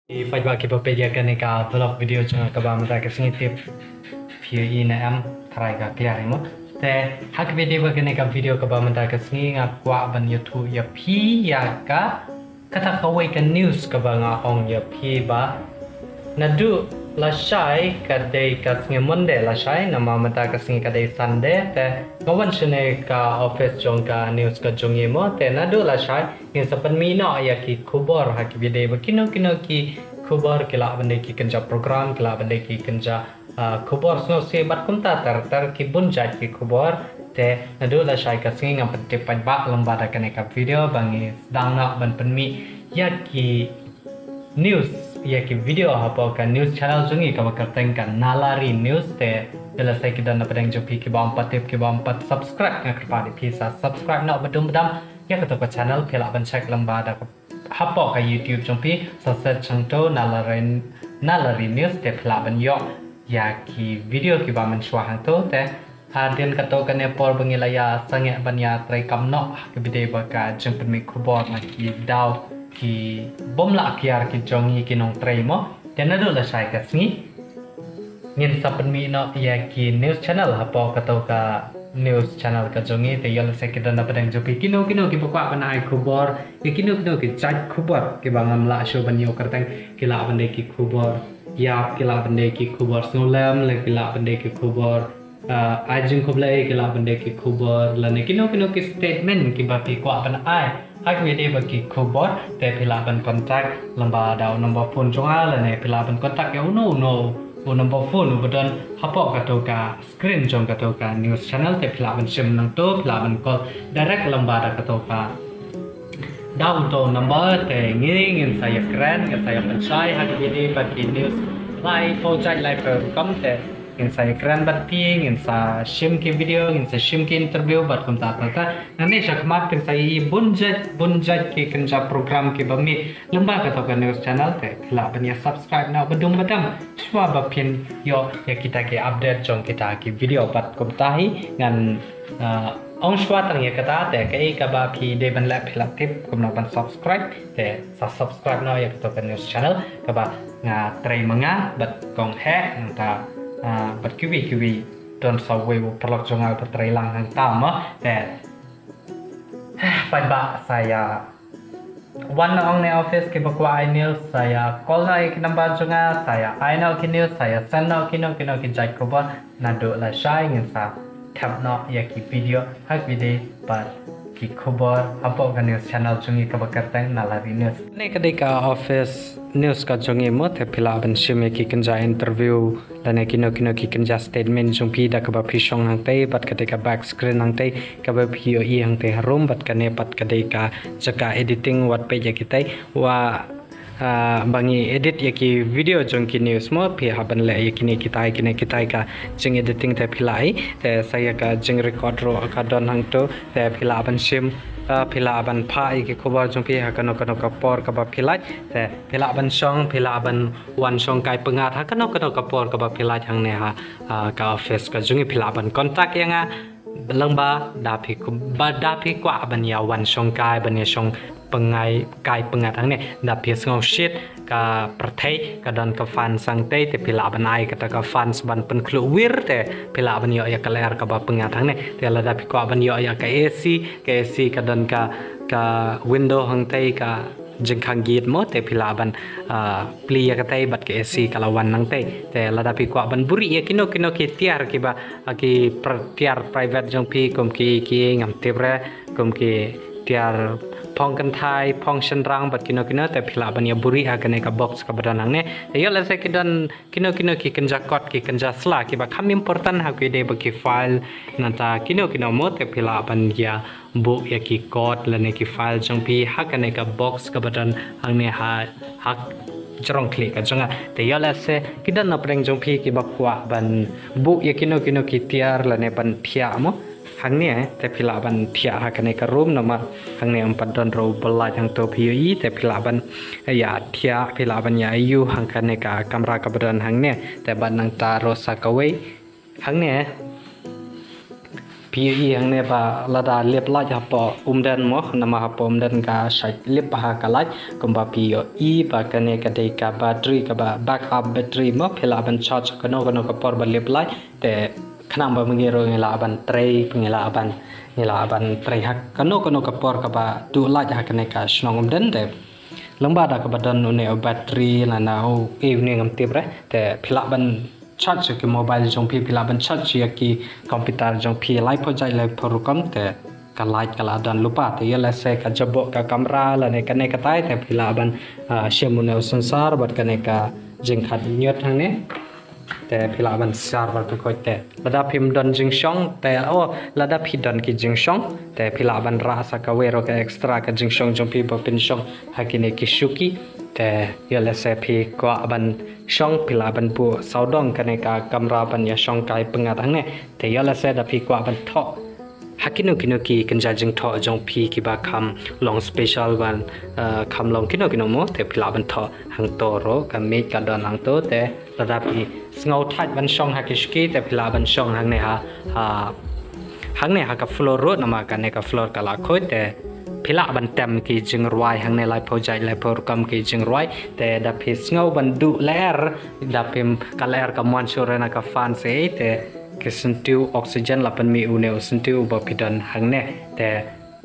Pagba ki papedia ka ne ka vlog video chunga ka ba mata ka singi tip PE na am try ka clear mo te hak video ba ka ne ka video ka ba mata ka singi nga kwa ban YouTube ya P ya ka kata ka wai ka news ka ba nga ong ya P ba na du la shai ka dei ka singi Monday la shai na ma mata ka singi ka dei Sunday te ngawan shine ka office jong ka news ka jong mo te na du la shai in sa pan mi no ya ki khubor ha ki video ba kino ki khubor kila bande ki kenja program kila bande ki kenja khubor sno se bat kumta tar ki bunjat ki khubor te na du la shai ka singi ngam pete pajba lamba da ka video bangi dang na ban pan mi ya ki news ya ki video hapo ka news channel jungi ka bakarteng ka nalari news te selesai kita na pedang jopi ki ba empat tip ki ba empat subscribe nga kerpa di pisa subscribe na bedum bedam ya ka to channel phela ban check lamba da hapo ka YouTube jopi sa search changto nalari news te phela ban yo ya ki video ki ba man shwa hang to te hadian ka to ka ne por bangilaya sange ban ya trai kam no ki bide ba ka jeng pen mi khubor na ki daw ki bom la kiar ki jongi ki nong tray mo tena do la sai ka sngi ngin sapen mi no ya ki news channel hapo ka to ka news channel ka jongi te yol se ki dana padang jopi kino ki pokwa ban ai khubor ki kino ki chat khubor ki bangam la show ban yo kartang ki la bande ki khubor ya ki la bande ki khubor solam le ki la bande ki khubor ajing khoblai ki la bande ki khubor la ne kino ki statement ki ba pi kwa ban ai hak video bagi khubor te pilaban kontak lamba daw nomor phone jonga la ne pilaban kontak ya uno nomor phone ubodon hapo katoka screen jong katoka news channel te pilaban sim nang to pilaban call direct lamba da katoka daw to number te ngin saya keren saya pencai hak video bagi news live project live program te ingin saya keren bat pi ingin sa shim ki video ingin sa shim ki interview bat kum ta nanti saya kemarin saya bunjat ki kenja program ki bami lemba ka to news channel te la banya subscribe na bedum badam semua bapin yo ya kita ki update jong kita ki video bat kum tahi ngan ong shwa tang ya kata te kai ka ba pi de ban la phila tip kum na ban subscribe te sa subscribe na ya to news channel ka ba nga trai manga bat kong he ta berkiwi don sawe perlok jongal berterilang hang tama dan pada saya one on the office ke bakwa email saya call na ke number jonga saya email ke news saya send na kino ki jai kobar nado la shai ngin sa tap no ya ki video hak video par ki khobar hapo ka news channel jungi ka bakartang nalari news ne kadika office news ka jongi mo te phila ban shime ki kenja interview dan kino ki kenja statement jong pi da ka ba phishong hang te bat kadika back screen hang te ka ba pio i hang te harum bat kane pat kadika jaka editing wat pe ya kitai wa bangi edit ya ki video jong ki news mo pi haban le ya kini kitai ka jeng editing te philai te saya ka jeng record ro ka don hang to te phila ban sim phila ban pha ki khobar jong pi ha kano ka por ka ba philai te phila ban song phila ban wan song kai pengat ha kano ka por ka ba philai hang ne ha ka office ka jong phila ban contact yang lengba dapi kwa ban ya wan song kai ban ya song pengai kai pengat hang ne dapi ngau shit ka perthai ka dan ka fan sang te pila ban ai ka ka fans ban pen khlu wir te pila ban yo ya kaler ka ba pengat hang ne te la dapi kwa ban yo ya ka AC ka dan ka window hang te ka jengkang git mo te pila ban pli ya ka te bat ke AC kala wan nang te la dapi kwa ban buri ya kino ki tiar ki ba ki tiar private jong pi kom ki ngam tebre kom ki tiar pong kan thai pong shen rang bat kino te phila ban ya buri ha kane ka box ka badanang ne yo la se kidan kino ki kenja kot ki kenja sla ki ba kham important ha ki de ba ki file nanta kino mo te phila ban ya book ya ki kot la ne ki file jong pi ha kane ka box ka badan hang ne ha jarong klik ka jonga te yo la se kidan na preng jong pi ki ba kwa ban book ya kino ki tiar la ne ban phia mo hang ne te phila ban thia ha kane ka room nama hang ne ampat don ro belai hang to pui te phila ban ya thia phila ban ya yu hang kane ka kamera ka badan hang ne te ban nang ta ro sa ka wei hang ne PUE yang ne ba lada lep la ja po umdan mo nama ha po umdan ka shai lep ha ka lai kumba PUE ba kane ka dei ka battery ka ba backup battery mo phela ban charge ka no ka por ba lep lai te khnam ba mengiro ngela ban tray ngela ban tray ha ka no ka por ka ba du la ja kane ka snong umdan te lamba da ka badan ne battery la na o evening am tibre te phela ban charge ke mobile jong pi phela ban charge ya ki computer jong pi lai po jai lai por kam te ka light kala dan lupa te yela se ka jabo ka kamera la ne kane ka tai te phela ban shemune sensor bat kane ka jing khat nyot hang ne te phela ban sar ba ko te lada phim don jing shong te o lada phi don ki jing shong te phela ban ra sa ka wero ka extra ka jing shong jong pi bo pin shong hakine ki shuki te yela se phi ko ban shong phela ban pu saudong kane ka kamera ban ya shong kai pengat hang ne te yela se da phi ko ban tho hakino kino ki kanja jing tho jong phi ki ba kham long special ban kham long kino mo te phela ban tho hang to ro ka me ka don hang to te lada phi ngau thaj ban shong hakishki te phela ban shong hang ne hang ne ka floor ro nama ka ne ka floor kala khoi te phela ban tem ki jing rwai hang ne lai pho jai lai por kam ki jing rwai te da phi ngau ban du ler da pim ka ler ka mon sure na ka fan se te ke sentiu oxygen la pan mi une sentiu ba pidan hang ne te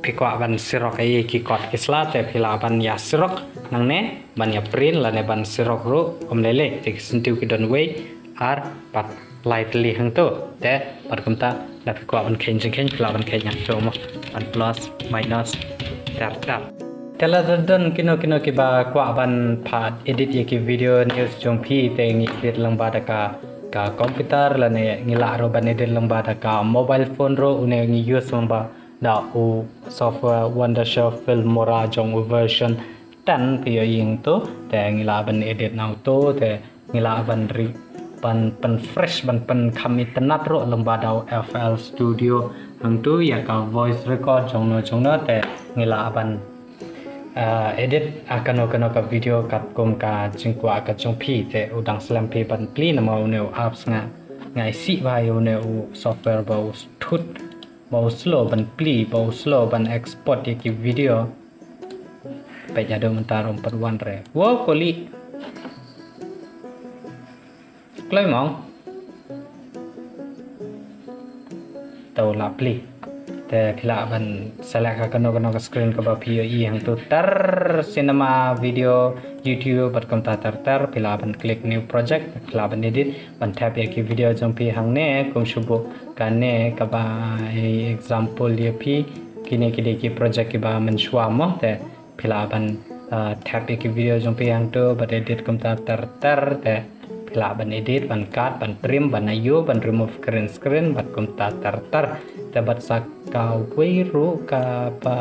phikwa ban sirok ai ki kot kisla te phila ban ya sirok nang ne ban ya print la ne ban sirok ro om lele te sentiu ki don wei ar pat lightly hang to te pat kumta la phikwa ban khen phila ban khen yang to mo ban plus minus tar tela don kino ki ba kwa ban phat edit ye ki video news jong phi te ngi edit lang ba da ka komputer la ne ngila ro ban edit lang ba da ka mobile phone ro une ngi use ba da u software Wondershare Filmora jong version 10 pi ying to te ngila ban edit now to te ngila ban ri ban fresh ban kham internet ro lang ba da FL Studio hang tu ya ka voice record jong no te ngila ban edit akano ka video kat kom ka jingkwa ka jong phi te udang slam phi ban pli na mau ne apps ngai si ba yo ne u software ba thut ba slow ban pli ba slow ban export ki video pe ja do mentar 41 re wo koli kloi mong tau la pli te phila ban select ka kano ka screen ka ba PUE hang tu tar cinema video YouTube bat kom tar phila ban click new project phila ban edit ban tap ya ki video jong pi hang ne kum shubu ka ne ka ba example ye pi kine ki project ki ba man shwa mo te phila ban tap ya ki video jong pi hang tu bat edit kom tar te phila ban edit ban cut ban trim ban ayu ban remove screen bat kom tar dapat sakau wiru ka pa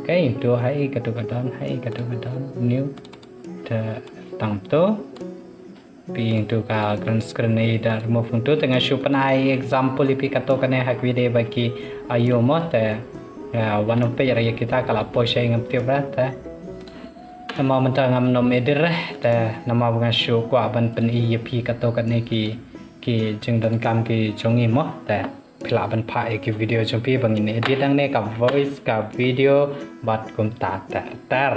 cái itu hai kadang new the tang to pi itu ka green screen ni da remove tu tengah show panai example ipi kato kane hak video bagi ayo mo te one of page ya kita kala po share ngam tibrata nama mentang ngam nom edir te nama bunga show kwa ban pen ipi kato kane ki jeng dan kam ki jongi mo te phila ban pha ki video jong pi bang ini edit ang ne ka voice ka video bat kum tar